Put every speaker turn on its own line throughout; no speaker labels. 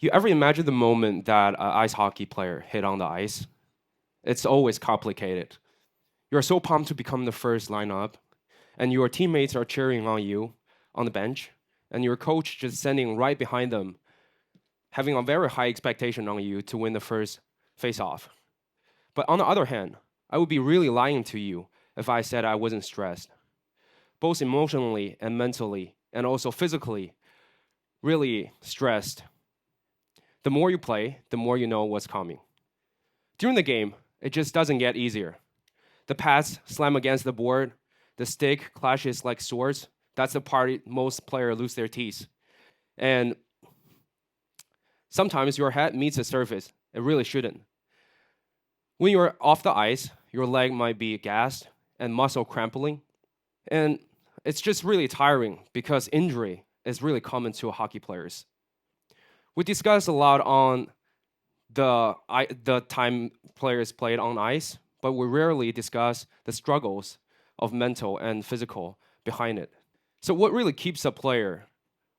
You ever imagine the moment that an ice hockey player hit on the ice? It's always complicated. You're so pumped to become the first lineup, and your teammates are cheering on you on the bench, and your coach just standing right behind them, having a very high expectation on you to win the first face-off. But on the other hand, I would be really lying to you if I said I wasn't stressed, both emotionally and mentally, and also physically, really stressed. The more you play, the more you know what's coming. During the game, it just doesn't get easier. The pads slam against the board, the stick clashes like swords. That's the part most players lose their teeth. And sometimes your head meets the surface. It really shouldn't. When you're off the ice, your leg might be gassed and muscle crampling. And it's just really tiring because injury is really common to hockey players. We discussed a lot on the time players played on ice, but we rarely discuss the struggles of mental and physical behind it. So, what really keeps a player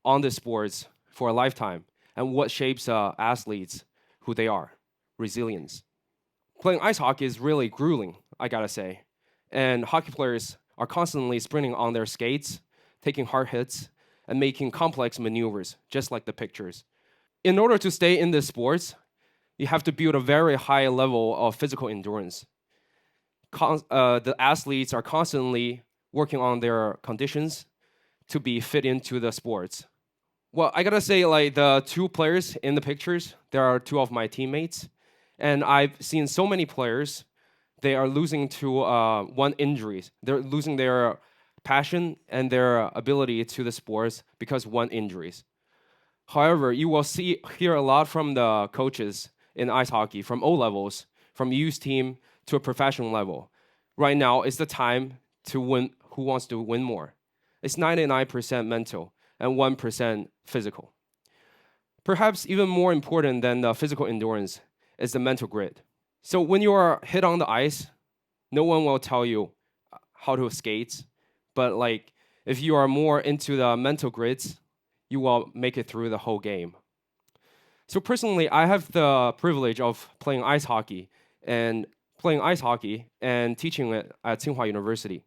on the sports for a lifetime, and what shapes athletes who they are? Resilience. Playing ice hockey is really grueling, I gotta say, and hockey players are constantly sprinting on their skates, taking hard hits, and making complex maneuvers, just like the pictures. In order to stay in this sports, you have to build a very high level of physical endurance. The athletes are constantly working on their conditions to be fit into the sports. Well, I gotta say, like the two players in the pictures, there are two of my teammates, and I've seen so many players. They are losing to one injuries. They're losing their passion and their ability to the sports because one injuries. However, you will hear a lot from the coaches in ice hockey, from O levels, from youth team to a professional level. Right now is the time to win. Who wants to win more? It's 99% mental and 1% physical. Perhaps even more important than the physical endurance is the mental grit. So when you are hit on the ice, no one will tell you how to skate, but like if you are more into the mental grits, you will make it through the whole game. So personally, I have the privilege of and playing ice hockey and teaching it at Tsinghua University.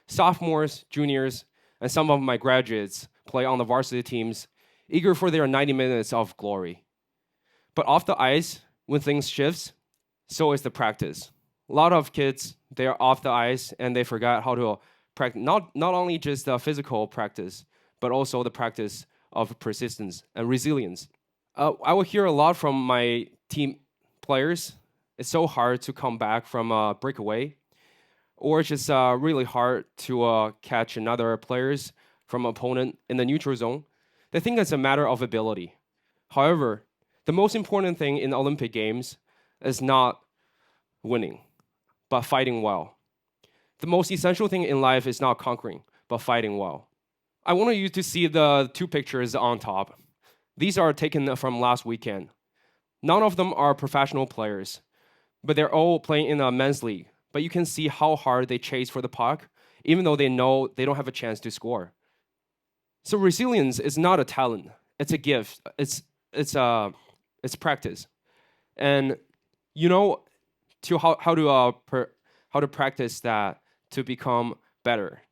Sophomores, juniors, and some of my graduates play on the varsity teams, eager for their 90 minutes of glory. But off the ice, when things shifts, so is the practice. A lot of kids, they are off the ice and they forgot how to practice, not only just the physical practice, but also the practice of persistence and resilience. I will hear a lot from my team players. It's so hard to come back from a breakaway, or it's just really hard to catch another players from opponent in the neutral zone. They think it's a matter of ability. However, the most important thing in the Olympic Games is not winning, but fighting well. The most essential thing in life is not conquering, but fighting well. I want you to see the two pictures on top. These are taken from last weekend. None of them are professional players, but they're all playing in a men's league. But you can see how hard they chase for the puck, even though they know they don't have a chance to score. So resilience is not a talent; it's a gift. It's practice, and you know to how to practice that to become better.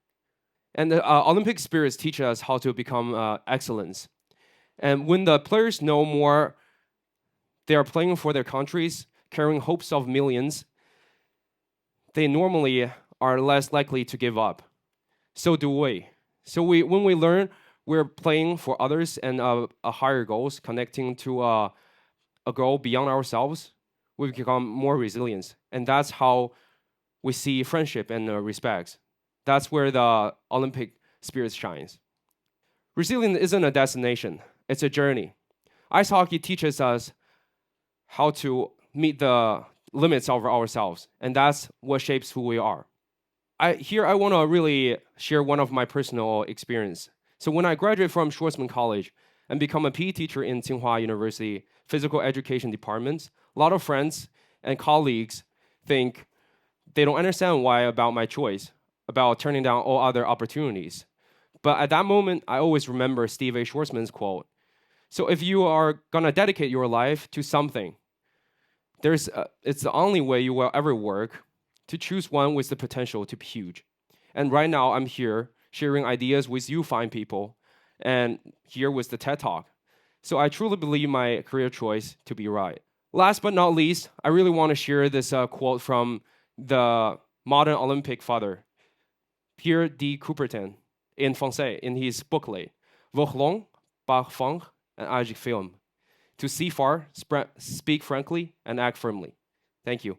And the Olympic spirits teach us how to become excellence. And when the players know more, they are playing for their countries, carrying hopes of millions, they normally are less likely to give up. So do we. When we learn we're playing for others and a higher goals, connecting to a goal beyond ourselves, we become more resilient. And that's how we see friendship and respect. That's where the Olympic spirit shines. Resilience isn't a destination, it's a journey. Ice hockey teaches us how to meet the limits of ourselves, and that's what shapes who we are. I want to really share one of my personal experience. So when I graduated from Schwarzman College and become a PE teacher in Tsinghua University Physical Education Department, a lot of friends and colleagues think they don't understand why about my choice, about turning down all other opportunities. But at that moment, I always remember Steve A. Schwarzman's quote. So if you are gonna dedicate your life to something, it's the only way you will ever work to choose one with the potential to be huge. And right now, I'm here sharing ideas with you fine people, and here with the TED Talk. So I truly believe my career choice to be right. Last but not least, I really want to share this quote from the modern Olympic father, Pierre de Coubertin, in Francais, in his booklet, Voir long, parfum, and agir film. To see far, speak frankly, and act firmly. Thank you.